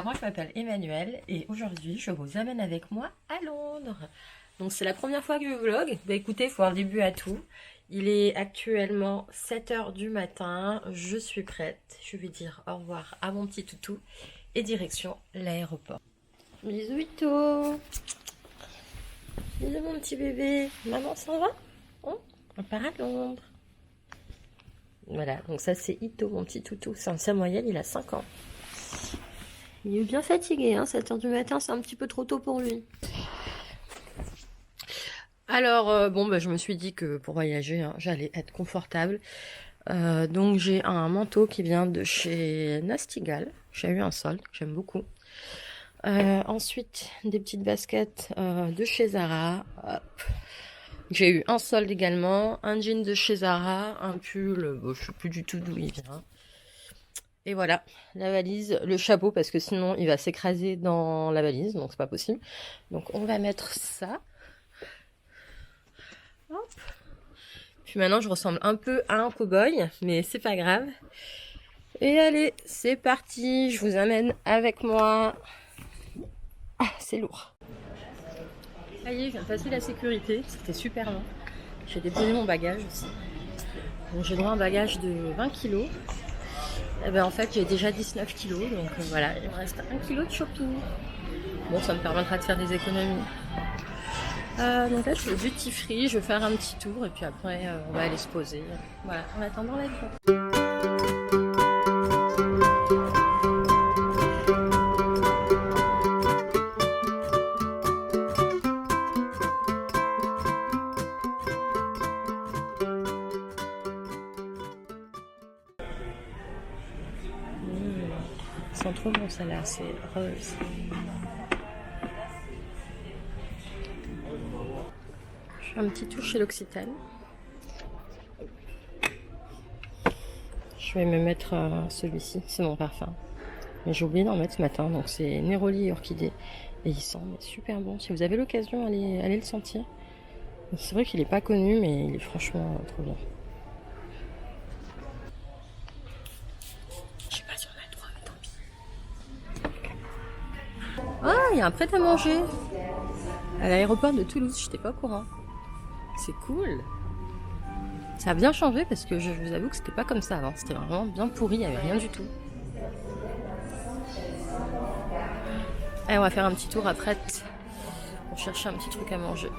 moi je m'appelle Emmanuelle et aujourd'hui je vous amène avec moi à Londres. Donc c'est la première fois que je vlog. Bah écoutez, il faut un début à tout. Il est actuellement 7h du matin, je suis prête. Je vais dire au revoir à mon petit toutou et direction l'aéroport. Bisous Ito. Bisous mon petit bébé. Maman s'en va? On part à Londres. Voilà, donc ça c'est Ito, mon petit toutou. C'est un samoyed, il a 5 ans. Il est bien fatigué, hein, 7h du matin, c'est un petit peu trop tôt pour lui. Alors, je me suis dit que pour voyager, hein, j'allais être confortable. Donc j'ai un manteau qui vient de chez Nastigal. J'ai eu un solde, j'aime beaucoup. Ensuite, des petites baskets de chez Zara. Hop. J'ai eu un solde également, un jean de chez Zara, un pull, je sais plus du tout d'où il vient. Et voilà, la valise, le chapeau, parce que sinon il va s'écraser dans la valise, donc c'est pas possible. Donc on va mettre ça. Hop. Puis maintenant je ressemble un peu à un cow-boy, mais c'est pas grave. Et allez, c'est parti, je vous amène avec moi. Ah, c'est lourd. Ça y est, je viens de passer la sécurité, c'était super long. J'ai déposé mon bagage aussi. Donc j'ai droit à un bagage de 20 kg. Et ben en fait j'ai déjà 19 kg, donc voilà, il me reste 1 kg de shopping. Bon, ça me permettra de faire des économies. Donc là je suis au duty free, je vais faire un petit tour et puis après on va aller se poser. Voilà, en attendant l'avion. Ils sont trop bons celles-là, c'est rose. Je fais un petit tour chez l'Occitane. Je vais me mettre celui-ci, c'est mon parfum. Mais j'ai oublié d'en mettre ce matin, donc c'est Neroli Orchidée. Et il sent super bon. Si vous avez l'occasion, allez le sentir. C'est vrai qu'il n'est pas connu, mais il est franchement trop bien. Je sais pas si on a le droit, mais tant pis. Ah, il y a un prêt à manger à l'aéroport de Toulouse, j'étais pas au courant. C'est cool. Ça a bien changé parce que je vous avoue que c'était pas comme ça avant. C'était vraiment bien pourri, il n'y avait rien du tout. Allez, on va faire un petit tour après pour chercher un petit truc à manger.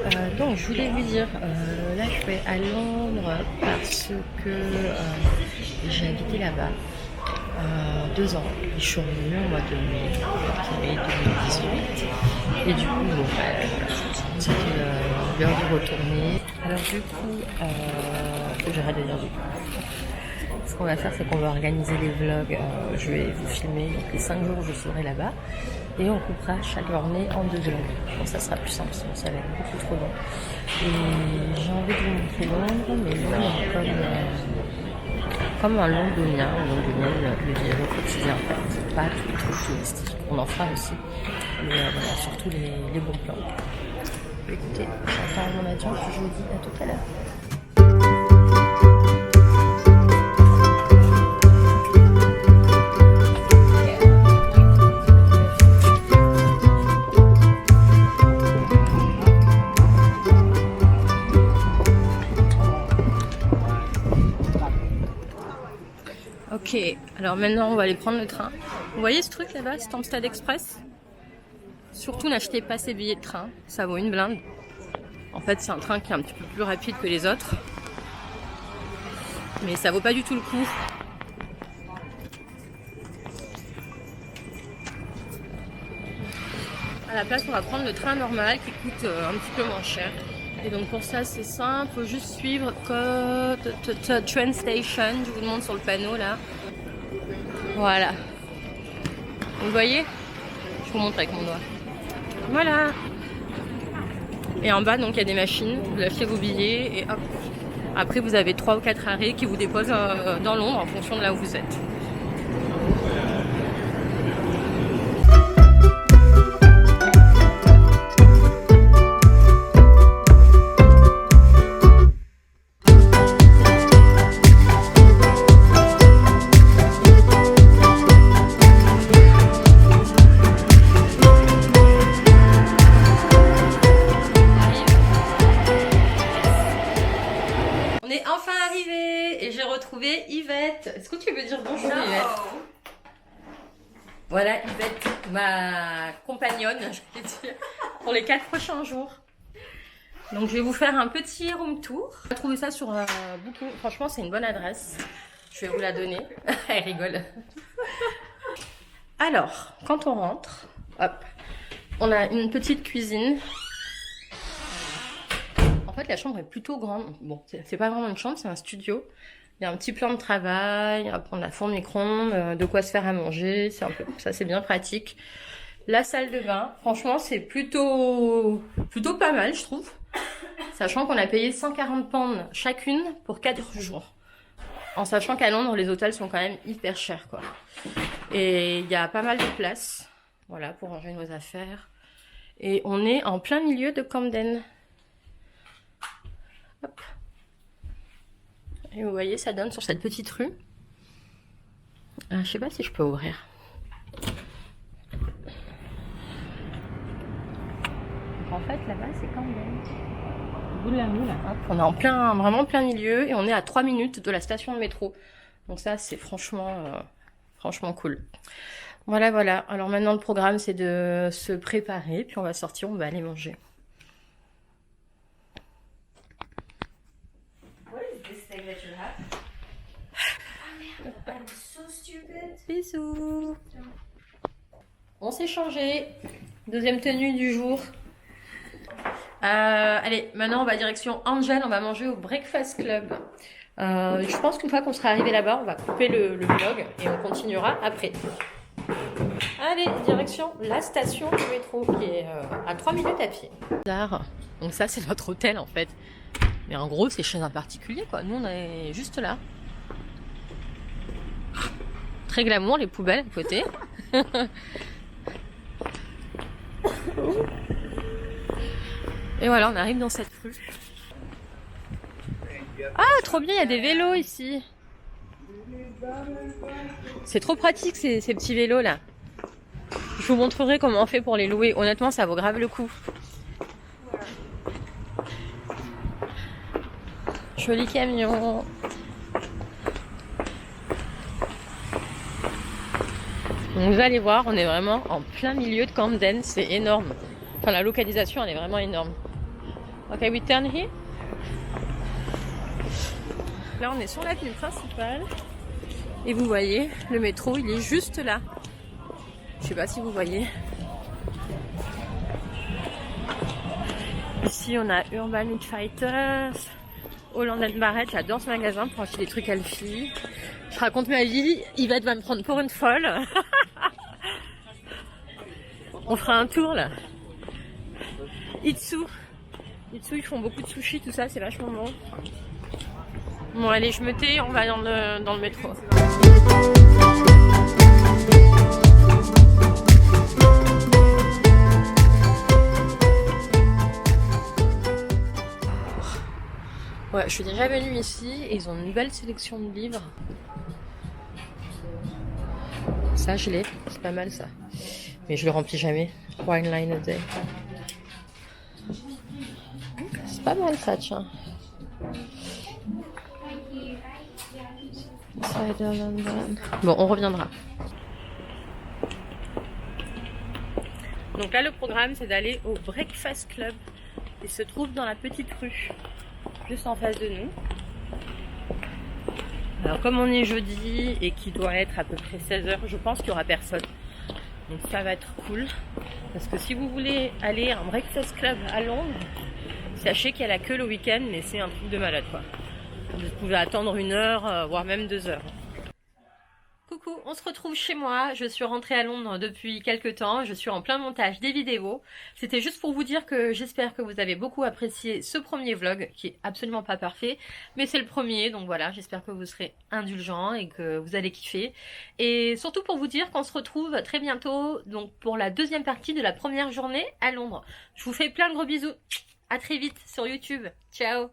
Voilà. Donc je voulais vous dire, là je vais à Londres parce que j'ai habité là-bas 2 ans. Et je suis revenue au mois de mai 2018. Et du coup, c'était l'heure de retourner. Alors du coup, j'arrête de dire du coup. Ce qu'on va faire, c'est qu'on va organiser des vlogs. Je vais vous filmer donc les 5 jours où je serai là-bas. Et on coupera chaque journée en 2 vlogs. Je pense que ça sera plus simple, sinon ça va être beaucoup trop long. Et j'ai envie de vous montrer Londres, mais Londres comme un londonien, le vivre au quotidien. C'est pas tout touristique. On en fera aussi. Mais voilà, surtout les bons plans. Écoutez, j'attends mon avion, puis je vous dis à tout à l'heure. Ok, alors maintenant on va aller prendre le train. Vous voyez ce truc là-bas, Stansted Express? Surtout n'achetez pas ces billets de train, ça vaut une blinde. En fait c'est un train qui est un petit peu plus rapide que les autres. Mais ça vaut pas du tout le coup. À la place on va prendre le train normal qui coûte un petit peu moins cher. Et donc pour ça c'est simple, il faut juste suivre train station, je vous le montre sur le panneau là. Voilà. Vous voyez? Je vous montre avec mon doigt. Voilà. Et en bas donc il y a des machines, vous achetez vos billets et hop. Après vous avez 3 ou 4 arrêts qui vous déposent dans Londres en fonction de là où vous êtes. retrouver Yvette. Est-ce que tu veux dire bonjour, Yvette? Voilà, Yvette, ma compagnonne, je vais dire, pour les 4 prochains jours. Donc, je vais vous faire un petit room tour. On va trouver ça sur Booking. Franchement, c'est une bonne adresse. Je vais vous la donner. Elle rigole. Alors, quand on rentre, hop, on a une petite cuisine. En fait, la chambre est plutôt grande. Bon, c'est pas vraiment une chambre, c'est un studio. Il y a un petit plan de travail, on va prendre la four micro-ondes, de quoi se faire à manger. Ça, c'est bien pratique. La salle de bain, franchement, c'est plutôt pas mal, je trouve. Sachant qu'on a payé 140 pounds chacune pour 4 jours. En sachant qu'à Londres, les hôtels sont quand même hyper chers, quoi. Et il y a pas mal de place, voilà, pour ranger nos affaires. Et on est en plein milieu de Camden. Hop. Et vous voyez, ça donne sur cette petite rue. Je sais pas si je peux ouvrir. Donc en fait, là-bas, c'est Camden. Au bout de la rue, là. Hop. On est en plein, vraiment plein milieu et on est à 3 minutes de la station de métro. Donc ça, c'est franchement cool. Voilà, voilà. Alors maintenant, le programme, c'est de se préparer. Puis on va sortir, on va aller manger. Bisous. On s'est changé. Deuxième tenue du jour. Allez, maintenant on va direction Angel. On va manger au Breakfast Club. Je pense qu'une fois qu'on sera arrivé là-bas, on va couper le vlog et on continuera après. Allez, direction la station du métro qui est à 3 minutes à pied. Donc ça, c'est notre hôtel en fait. Mais en gros, c'est chez un particulier, quoi. Nous, on est juste là. Très glamour, les poubelles à côté. Et voilà, on arrive dans cette rue. Ah, trop bien, il y a des vélos ici. C'est trop pratique ces petits vélos là. Je vous montrerai comment on fait pour les louer. Honnêtement, ça vaut grave le coup. Joli camion. Donc vous allez voir, on est vraiment en plein milieu de Camden, c'est énorme. Enfin, la localisation, elle est vraiment énorme. Ok, we turn here. Là, on est sur l'avenue principale. Et vous voyez, le métro, il est juste là. Je sais pas si vous voyez. Ici, on a Urban Outfitters, Holland & Barrett. J'adore ce magasin pour acheter des trucs à filles. Je raconte ma vie, Yvette va me prendre pour une folle. On fera un tour là. Itsu, ils font beaucoup de sushi, tout ça, c'est vachement bon. Bon allez, je me tais, on va dans le métro. Ouais, je suis déjà venue ici et ils ont une belle sélection de livres. Ça, je l'ai, c'est pas mal ça. Mais je le remplis jamais. One line a day. C'est pas mal ça, tiens. Bon, on reviendra. Donc là, le programme, c'est d'aller au Breakfast Club. Il se trouve dans la petite rue, juste en face de nous. Alors, comme on est jeudi et qu'il doit être à peu près 16h, je pense qu'il n'y aura personne. Donc ça va être cool. Parce que si vous voulez aller à un Breakfast Club à Londres, sachez qu'il y a la queue le week-end, mais c'est un truc de malade, quoi. Vous pouvez attendre 1 heure, voire même 2 heures. Coucou, on se retrouve chez moi. Je suis rentrée à Londres depuis quelques temps. Je suis en plein montage des vidéos. C'était juste pour vous dire que j'espère que vous avez beaucoup apprécié ce premier vlog, qui est absolument pas parfait, mais c'est le premier, donc voilà, j'espère que vous serez indulgents et que vous allez kiffer. Et surtout pour vous dire qu'on se retrouve très bientôt, donc pour la deuxième partie de la première journée à Londres. Je vous fais plein de gros bisous. À très vite sur YouTube. Ciao.